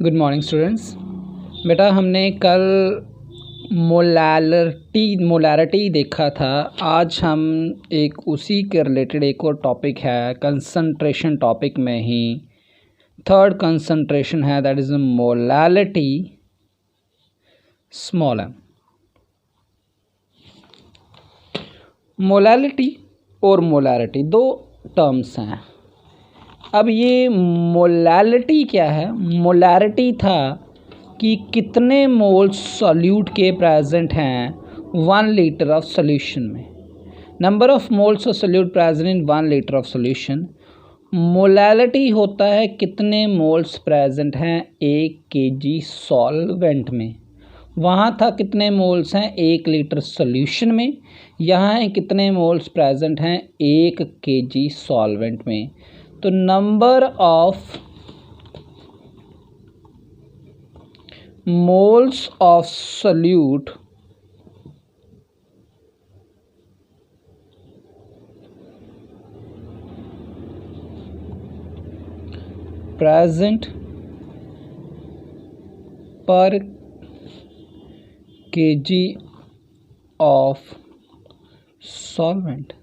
Good morning students. बेटा हमने कल मोलैरिटी देखा था। आज हम एक उसी के रिलेटेड एक और टॉपिक है, कंसंट्रेशन टॉपिक में ही थर्ड कंसंट्रेशन है, that is molality small M. Molality और मोलैरिटी दो टर्म्स हैं। अब ये मोलैलिटी क्या है? मोलैरिटी था कि कितने मोल्स सॉल्यूट के प्रेजेंट हैं 1 लीटर ऑफ सॉल्यूशन में। Number of moles of solute present in 1 litre of solution. Molality होता है कितने मोल्स प्रेजेंट हैं 1 kg सॉल्वेंट में। वहाँ था कितने मोल्स हैं 1 लीटर सॉल्यूशन में, यहाँ है कितने मोल्स प्रेजेंट हैं 1 kg सॉल्वेंट में। तो number of moles of solute present per kg of solvent.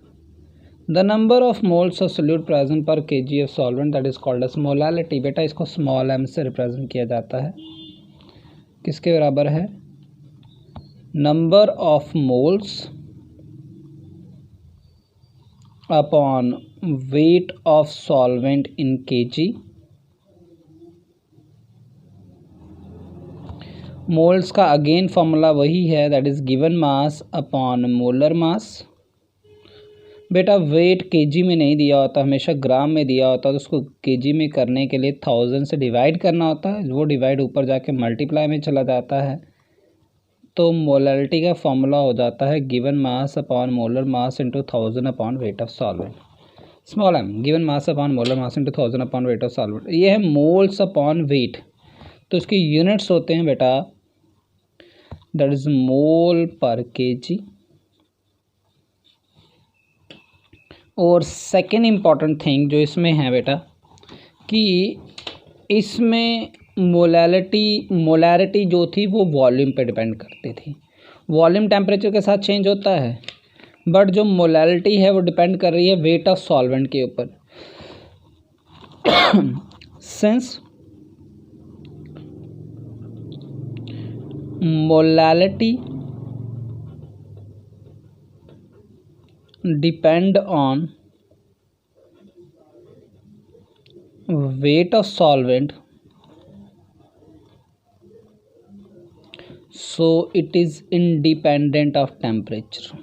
The number of moles of solute present per kg of solvent, that is called as molality. बेटा इसको small m से represent किया जाता है। किसके बराबर है? Number of moles upon weight of solvent in kg। Moles का अगेन फॉर्मूला वही है, that is given mass upon molar mass. बेटा वेट केजी में नहीं दिया होता, हमेशा ग्राम में दिया होता, तो उसको केजी में करने के लिए 1000 से डिवाइड करना होता है। वो डिवाइड ऊपर जाके मल्टीप्लाई में चला जाता है, तो मोलैलिटी का फॉर्मूला हो जाता है given mass upon molar mass into 1000 upon weight of solvent. Small M given mass upon molar mass into 1000 upon weight of solvent. ये है मोल्स अपॉन वेट। तो इसके यूनिट्स होते हैं बेटा, दैट इज मोल पर केजी। और सेकेंड इम्पॉर्टेंट थिंग जो इसमें है बेटा कि इसमें मोलैरिटी जो थी वो वॉल्यूम पे डिपेंड करती थी। वॉल्यूम टेम्परेचर के साथ चेंज होता है, बट जो मोलैलिटी है वो डिपेंड कर रही है वेट ऑफ सॉल्वेंट के ऊपर। Since molality depend on weight of solvent, so it is independent of temperature.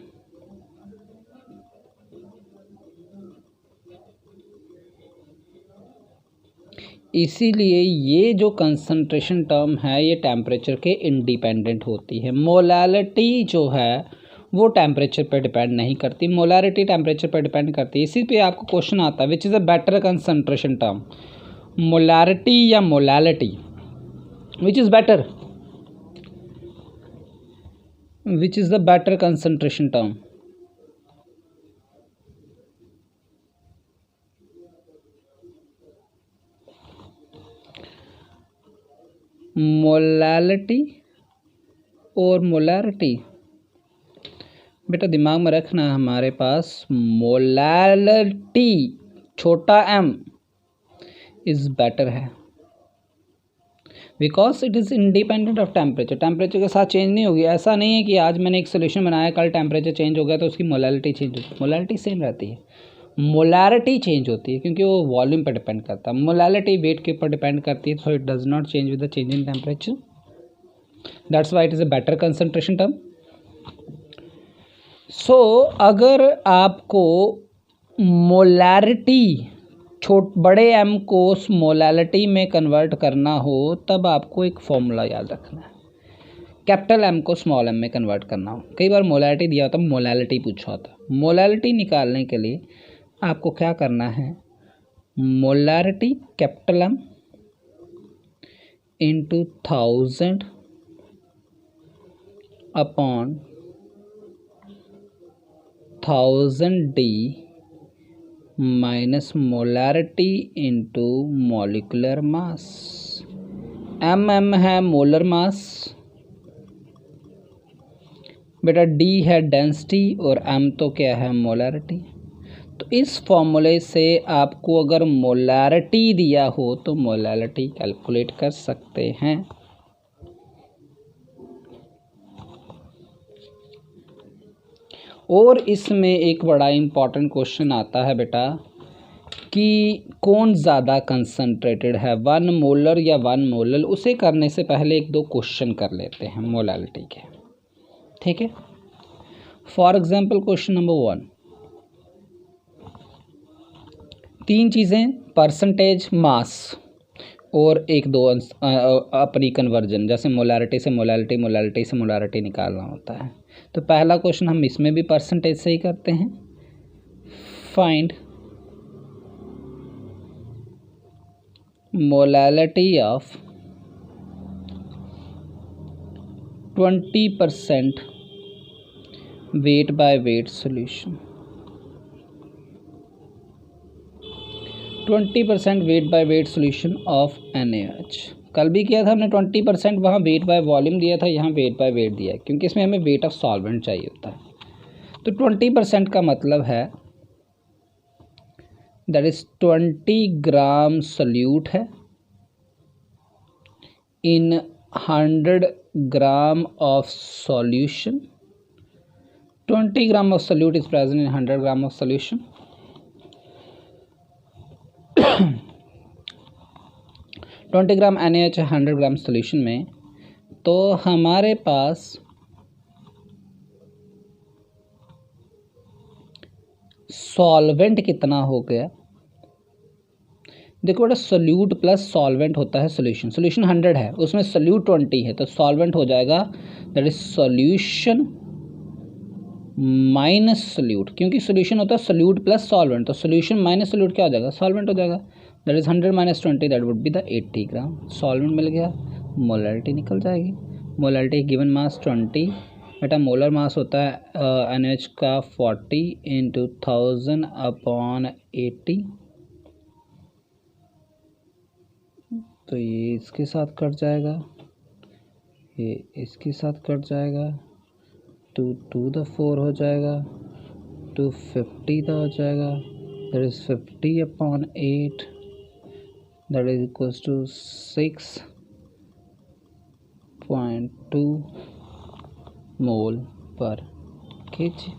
इसीलिए ये जो कंसंट्रेशन टर्म है ये टेम्परेचर के इंडिपेंडेंट होती है। मोलैलिटी जो है वो टेम्परेचर पर डिपेंड नहीं करती, मोलैरिटी टेम्परेचर पर डिपेंड करती है। इसी पे आपको क्वेश्चन आता है which is a better concentration term, molarity या molality, which is better, which is the better concentration term? Molality और मोलैरिटी। बेटा दिमाग में रखना, हमारे पास मोलैलिटी छोटा m इज़ बेटर है because it is independent of temperature. Temperature के साथ चेंज नहीं होगी। ऐसा नहीं है कि आज मैंने एक सोल्यूशन बनाया, कल टेम्परेचर चेंज हो गया तो उसकी मोलैलिटी चेंज होती है। मोलैलिटी सेम रहती है, मोलैरिटी चेंज होती है क्योंकि वो वॉल्यूम पर डिपेंड करता है। मोलैलिटी वेट के ऊपर डिपेंड करती है, so it does not change with the change in temperature. That's why it is a better concentration term. So अगर आपको मोलैरिटी बड़े m को मोलैलिटी में कन्वर्ट करना हो तब आपको एक फॉर्मूला याद रखना है। कैपिटल M को स्मॉल m में कन्वर्ट करना हो, कई बार मोलैरिटी दिया होता, मोलैलिटी पूछा होता। मोलैलिटी निकालने के लिए आपको क्या करना है, molarity capital M into 1000 upon 1000d minus molarity into molecular mass M है मोलर मास बेटा, डी है डेंसिटी और एम तो क्या है मोलैरिटी। तो इस फॉर्मूले से आपको अगर मोलैरिटी दिया हो तो मोलैरिटी कैलकुलेट कर सकते हैं। और इसमें एक बड़ा इम्पॉर्टेंट क्वेश्चन आता है बेटा कि कौन ज़्यादा कंसनट्रेटेड है, 1 मोलर या 1 मोलर। उसे करने से पहले एक दो क्वेश्चन कर लेते हैं मोलैलिटी के, ठीक है। फॉर एग्जांपल क्वेश्चन नंबर 1, 3 चीज़ें, परसेंटेज, मास और एक दो अपनी कन्वर्जन, जैसे मोलैरिटी से मोलैलिटी, मोलैलिटी से मोलैरिटी निकालना होता है। तो पहला क्वेश्चन हम इसमें भी परसेंटेज से ही करते हैं। Find molality of 20% weight by weight solution. 20% weight by weight solution of NaOH। कल भी किया था हमने 20%, वहाँ वेट बाय वॉल्यूम दिया था, यहाँ वेट बाय वेट दिया है, क्योंकि इसमें हमें वेट ऑफ सॉल्वेंट चाहिए होता है। तो 20% का मतलब है दैट इज 20 ग्राम सल्यूट है इन 100 gram of solution. 20 gram of solute is present in 100 gram of solution. 20 gram NaOH 100 gram solution में, तो हमारे पास सॉल्वेंट कितना हो गया। देखो बेटा, सोल्यूट प्लस सॉल्वेंट होता है सोल्यूशन। सोल्यूशन 100 है, उसमें सोल्यूट 20 है, तो सॉल्वेंट हो जाएगा that is solution minus solute, क्योंकि सोल्यूशन होता है सोल्यूट प्लस सॉल्वेंट, तो सोल्यूशन माइनस सोल्यूट क्या हो जाएगा, सॉल्वेंट हो जाएगा। That is 100 minus 20, that would be the 80 gram. Solvent मिल गया, मोलैरिटी निकल जाएगी। मोलैरिटी गिवन मास 20, बेटा मोलर मास होता है NaOH का 40 × 1000/80। तो ये इसके साथ कट जाएगा, ये इसके साथ कट जाएगा, 2 to the 4 हो जाएगा, 250 का हो जाएगा, that is 50/8, that is equals to 6.2 mole पर केजी।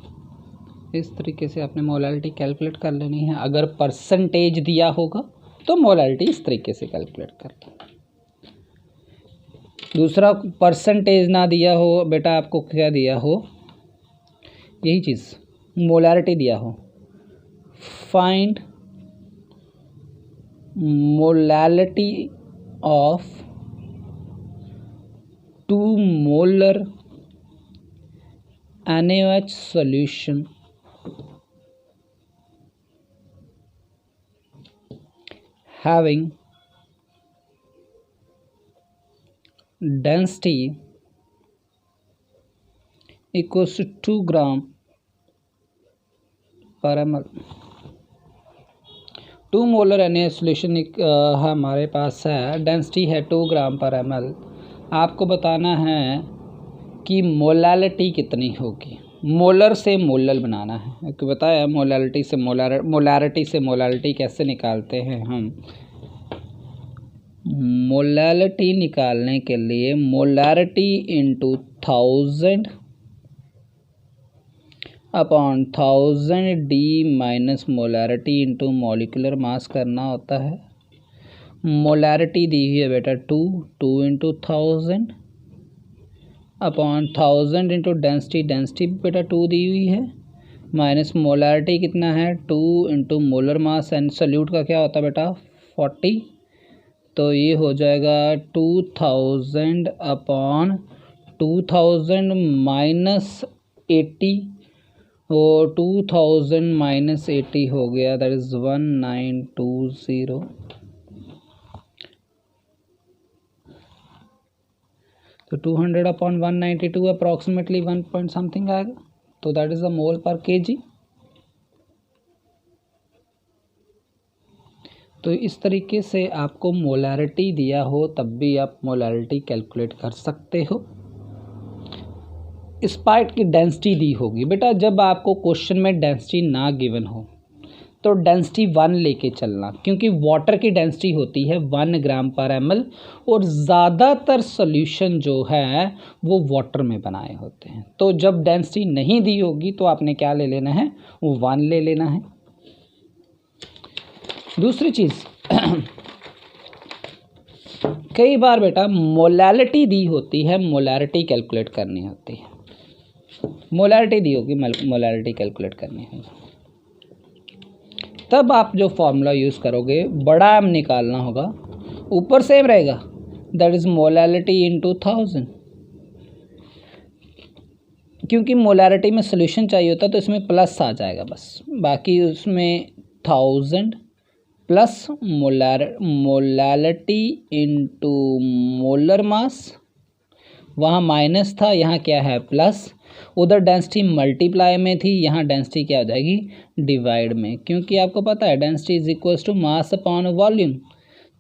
इस तरीके से आपने मोलैलिटी कैलकुलेट कर लेनी है। अगर परसेंटेज दिया होगा तो मोलैलिटी इस तरीके से कैलकुलेट कर लो। दूसरा, परसेंटेज ना दिया हो बेटा, आपको क्या दिया हो, यही चीज़ मोलैरिटी दिया हो, find molality of 2 molar NaOH solution having density equals to 2 gram per ml। 2 molar NaOH solution हमारे पास है, डेंसिटी है 2 ग्राम पर ml। आपको बताना है कि मोलैलिटी कितनी होगी, मोलर से मोलर बनाना है। क्योंकि बताया मोलैलिटी से मोलैरिटी से मोलैलिटी कैसे निकालते हैं हम। मोलैलिटी निकालने के लिए molarity into 1000/1000 D minus molarity into molecular मास करना होता है। मोलैरिटी दी हुई है बेटा 2 × 1000/1000 इंटू डेंसिटी, डेंसिटी बेटा 2 दी हुई है, माइनस मोलैरिटी कितना है 2 × मोलर मास, एंड सल्यूट का क्या होता है बेटा 40। तो ये हो जाएगा 2000/2000 माइनस 80, और 2000 माइनस 80 हो गया, दैट इज 1920। तो 200/192 अप्रॉक्सीमेटली 1 पॉइंट समथिंग आएगा, तो दैट इज अ मोल पर केजी। तो इस तरीके से आपको मोलैरिटी दिया हो तब भी आप मोलैरिटी कैलकुलेट कर सकते हो। स्पाइट की डेंसिटी दी होगी। बेटा जब आपको क्वेश्चन में डेंसिटी ना गिवन हो तो डेंसिटी 1 लेके चलना, क्योंकि वाटर की डेंसिटी होती है 1 ग्राम पर ml और ज़्यादातर सॉल्यूशन जो है वो वाटर में बनाए होते हैं। तो जब डेंसिटी नहीं दी होगी तो आपने क्या ले लेना है, वो 1 ले लेना है। दूसरी चीज़ कई बार बेटा मोलैलिटी दी होती है, मोलैरिटी कैलकुलेट करनी होती है। मोलैरिटी दी होगी, मोलैरिटी कैलकुलेट करनी होगी, तब आप जो फॉर्मूला यूज़ करोगे बड़ा एम निकालना होगा, ऊपर सेम रहेगा, दैट इज़ मोलैलिटी इंटू 1000। क्योंकि मोलैरिटी में सोल्यूशन चाहिए होता तो इसमें प्लस आ जाएगा बस, बाकी उसमें 1000 plus molality into molar mass, वहाँ माइनस था, यहाँ क्या है प्लस, उधर डेंसिटी मल्टीप्लाई में थी, यहाँ डेंसिटी क्या हो जाएगी डिवाइड में, क्योंकि आपको पता है density is equals to mass upon volume.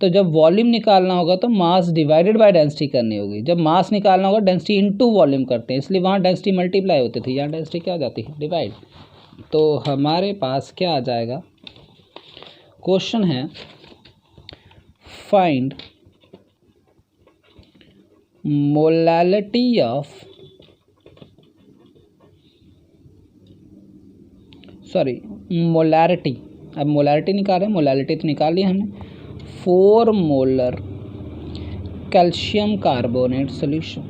तो जब वॉल्यूम निकालना होगा तो मास डिवाइडेड बाय डेंसिटी करनी होगी, जब मास निकालना होगा डेंसिटी इनटू वॉल्यूम करते हैं, इसलिए वहाँ डेंसिटी मल्टीप्लाई होती थी, यहाँ डेंसिटी क्या हो जाती है डिवाइड। तो हमारे पास क्या आ जाएगा, क्वेश्चन है फाइंड मोलैलिटी ऑफ मोलैरिटी। अब मोलैरिटी निकाल रहे हैं, मोलैलिटी तो निकाल लिया हमने, 4 molar calcium carbonate solution.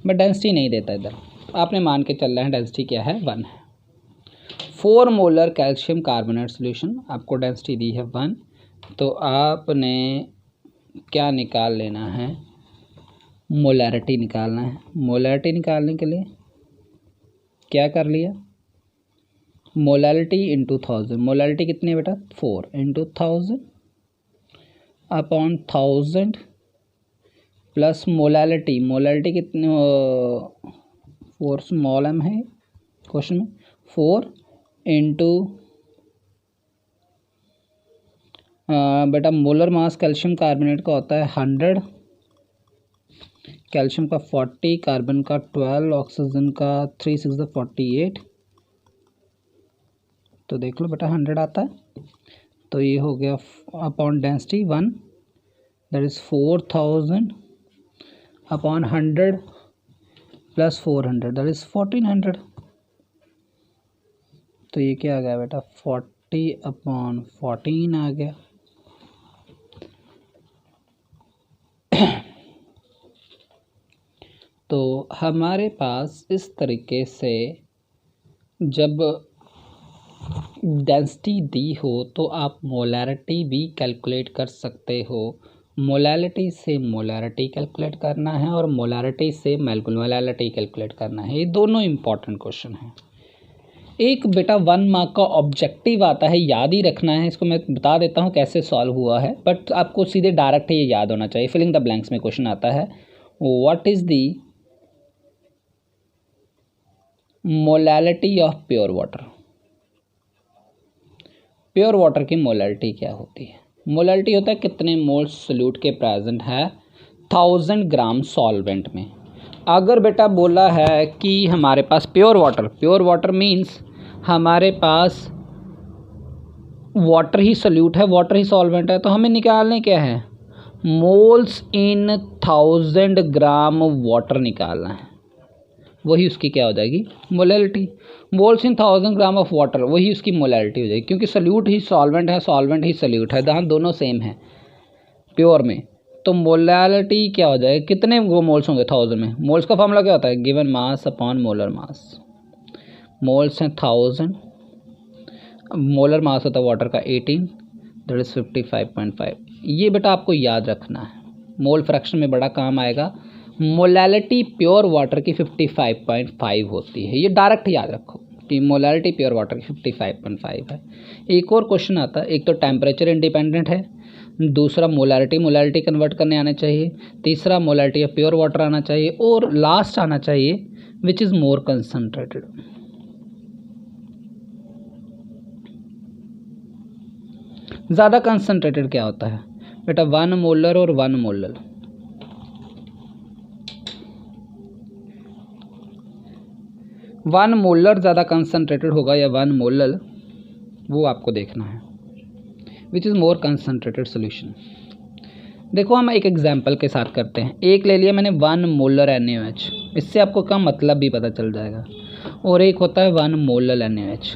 But density नहीं देता इधर, आपने मान के चल रहे हैं डेंसिटी क्या है 1 है। 4 मोलर कैल्शियम कार्बोनेट सोल्यूशन, आपको डेंसिटी दी है 1, तो आपने क्या निकाल लेना है, मोलैरिटी निकालना है। मोलैरिटी निकालने के लिए क्या कर लिया, मोलैलिटी इंटू 1000, मोलैलिटी कितनी है बेटा 4 into 1000 upon 1000 plus molality, molality कितनी 4 स्मॉल m है क्वेश्चन में, 4 इंटू बेटा मोलर मास कैल्शियम कार्बोनेट का होता है 100, कैल्शियम का 40, कार्बन का 12, ऑक्सीजन का 3 6 48, तो देख लो बेटा 100 आता है। तो ये हो गया upon density 1, that is 4000 upon 100 plus 400, that is 1400। तो ये क्या आ गया बेटा 40 अपॉन 14 आ गया। तो हमारे पास इस तरीके से जब डेंसिटी दी हो तो आप मोलैरिटी भी कैलकुलेट कर सकते हो। मोलैलिटी से मोलैरिटी कैलकुलेट करना है और मोलैरिटी से मोलैलिटी कैलकुलेट करना है, ये दोनों इम्पॉर्टेंट क्वेश्चन हैं। एक बेटा 1 मार्क का ऑब्जेक्टिव आता है, याद ही रखना है, इसको मैं बता देता हूँ कैसे सॉल्व हुआ है, बट आपको सीधे डायरेक्ट ये याद होना चाहिए। फिलिंग द ब्लैंक्स में क्वेश्चन आता है, what is the molality of pure water. Pure water की मोलैलिटी क्या होती है, मोलैलिटी होता है कितने मोल्स सोल्यूट के प्रेजेंट है 1000 ग्राम सॉल्वेंट में। अगर बेटा बोला है कि हमारे पास प्योर वाटर मीन्स हमारे पास वाटर ही सोल्यूट है, वाटर ही सॉल्वेंट है, तो हमें निकालने क्या है, मोल्स इन 1000 ग्राम वाटर निकालना है, वही उसकी क्या हो जाएगी molality. Moles in 1000 gram of water, वही उसकी मोलैलिटी हो जाएगी, क्योंकि सोल्यूट ही सॉल्वेंट है, सॉल्वेंट ही सोल्यूट है, जहाँ दोनों सेम है प्योर में। तो मोलैलिटी क्या हो जाएगा, कितने वो मोल्स होंगे 1000 में, मोल्स का फॉर्मूला क्या होता है, गिवन मास अपॉन मोलर मास। मोल्स हैं 1000, मोलर मास होता है वाटर का 18, दैट इज़ 55.5। ये बेटा आपको याद रखना है, मोल फ्रैक्शन में बड़ा काम आएगा। मोलैलिटी प्योर वाटर की 55.5 होती है, ये डायरेक्ट याद रखो कि मोलैलिटी प्योर वाटर की 55.5 है। एक और क्वेश्चन आता है, एक तो टेम्परेचर इंडिपेंडेंट है, दूसरा मोलैलिटी कन्वर्ट करने आना चाहिए, तीसरा मोलैलिटी ऑफ प्योर वाटर आना चाहिए, और लास्ट आना चाहिए विच इज़ मोर कंसनट्रेटेड। ज़्यादा कंसनट्रेटेड क्या होता है बेटा? 1 मोलर और 1 मोलर। 1 मोलर ज़्यादा कंसनट्रेटेड होगा या 1 मोलर, वो आपको देखना है। Which is more concentrated solution. देखो हम एक एग्जांपल के साथ करते हैं। एक ले लिया मैंने 1 मोलर NaOH, इससे आपको का मतलब भी पता चल जाएगा। और एक होता है 1 मोलर NaOH।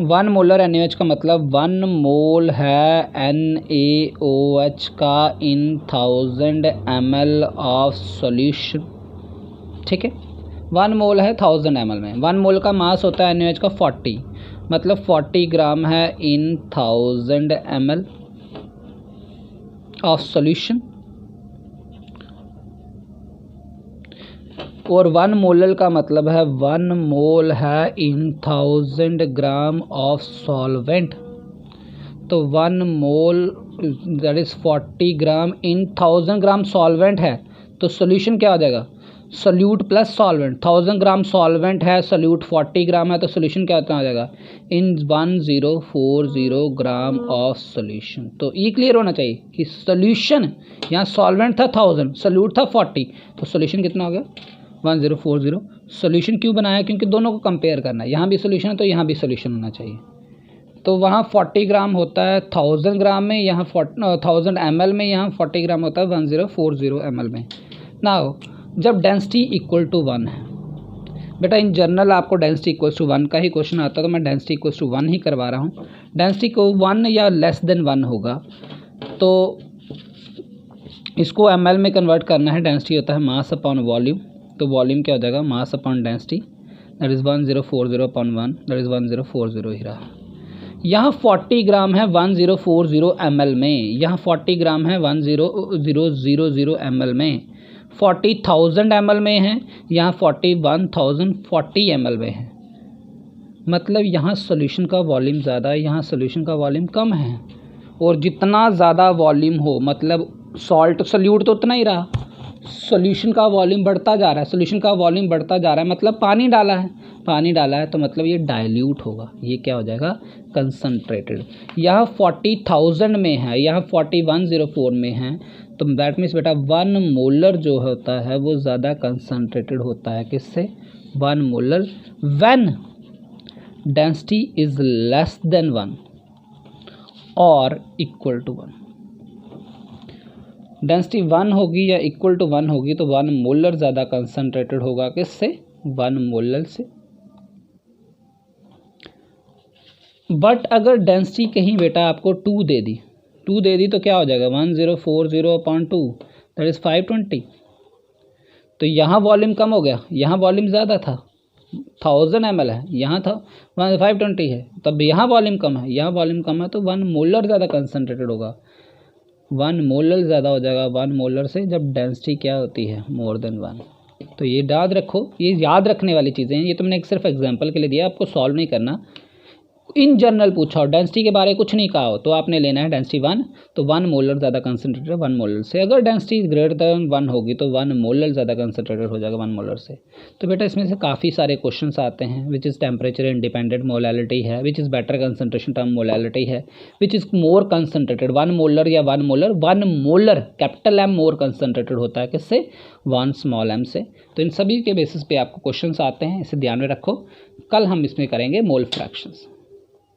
1 मोलर NaOH का मतलब 1 मोल है NaOH का इन 1000 ml ऑफ सॉल्यूशन। ठीक है, 1 मोल है 1000 ml में। 1 मोल का मास होता है NaOH का 40, मतलब 40 ग्राम है इन 1000 ml ऑफ सॉल्यूशन। और 1 मोलर का मतलब है 1 मोल है इन 1000 ग्राम ऑफ सॉल्वेंट। तो 1 मोल that is 40 gram in 1000 gram solvent है, तो सॉल्यूशन क्या हो जाएगा? Solute plus solvent. 1000 ग्राम सॉल्वेंट है, सोल्यूट 40 ग्राम है, तो सोल्यूशन क्या हो जाएगा? इन 1040 ग्राम ऑफ सोल्यूशन। तो ये क्लियर होना चाहिए कि सोल्यूशन, यहाँ सॉल्वेंट था 1000, सोल्यूट था 40, तो सोल्यूशन कितना हो गया? 1040। सोल्यूशन क्यों बनाया? क्योंकि दोनों को कंपेयर करना है। यहाँ भी सोल्यूशन है तो यहाँ भी सोल्यूशन होना चाहिए। तो वहाँ 40 ग्राम होता है 1000 ग्राम में, यहाँ 1000 ml में, यहाँ 40 ग्राम होता है 1040 ml में। नाउ जब डेंसिटी इक्वल टू 1 है बेटा, इन जनरल आपको डेंसिटी इक्वल टू 1 का ही क्वेश्चन आता है, तो मैं डेंसिटी इक्वल टू 1 ही करवा रहा हूँ। डेंसिटी को 1 या लेस देन 1 होगा तो इसको ml में कन्वर्ट करना है। डेंसिटी होता है मास अपॉन वॉल्यूम, तो वॉल्यूम क्या हो जाएगा? Mass upon density, that is 1040 upon 1, that is 1040 ही रहा। यहाँ 40 ग्राम है 1040 ml में, यहाँ 40 ग्राम है 1000 ml में, 40,000 ml में है, यहाँ 41,040 ml में है। मतलब यहाँ सॉल्यूशन का वॉल्यूम ज़्यादा है, यहाँ सॉल्यूशन का वॉल्यूम कम है। और जितना ज़्यादा वॉल्यूम हो, मतलब सॉल्ट सोल्यूट तो उतना ही रहा, सॉल्यूशन का वॉल्यूम बढ़ता जा रहा है, सॉल्यूशन का वॉल्यूम बढ़ता जा रहा है, मतलब पानी डाला है, पानी डाला है तो मतलब ये डाइल्यूट होगा, ये क्या हो जाएगा? कंसनट्रेटेड। यहाँ 40,000 में है, यहाँ 4104 में है, तो दैट मीन्स बेटा 1 मोलर जो होता है वो ज़्यादा कंसनट्रेटेड होता है। किससे? 1 molar when density is less than 1 और इक्वल टू 1। डेंसिटी 1 होगी या इक्वल टू 1 होगी तो 1 मोलर ज़्यादा कंसनट्रेटेड होगा। किससे? 1 मोलर से। बट अगर डेंसिटी कहीं बेटा आपको 2 दे दी, 2 दे दी तो क्या हो जाएगा? 1040/2 दैट इज़ 520। तो यहाँ वॉल्यूम कम हो गया, यहाँ वॉल्यूम ज़्यादा था, 1000 ml है, यहाँ था 520 है, तब यहाँ वॉल्यूम कम है, यहाँ वॉल्यूम कम है, तो 1 मोलर ज़्यादा कंसनट्रेटेड होगा, 1 मोलर ज़्यादा हो जाएगा 1 मोलर से, जब डेंसिटी क्या होती है? More than 1। तो ये याद रखो, ये याद रखने वाली चीज़ें हैं। ये तो मैंने एक सिर्फ एग्जांपल के लिए दिया, आपको सॉल्व नहीं करना। इन जनरल पूछा और डेंसिटी के बारे में कुछ नहीं कहा हो तो आपने लेना है डेंसिटी 1, तो 1 मोलर ज़्यादा कंसनट्रेटेड 1 मोलर से। अगर डेंसिटी ग्रेटर देन 1 होगी तो 1 मोलर ज़्यादा कंसनट्रेटेड हो जाएगा 1 मोलर से। तो बेटा इसमें से काफ़ी सारे क्वेश्चंस आते हैं। Which is temperature independent molality है, which is better concentration term molality है, which is more concentrated 1 molar या 1 molar. 1 molar capital M more concentrated होता है किससे? 1 स्मॉल m से। तो इन सभी के बेसिस पे आपको क्वेश्चंस आते हैं, इसे ध्यान में रखो। कल हम इसमें करेंगे मोल फ्रैक्शंस।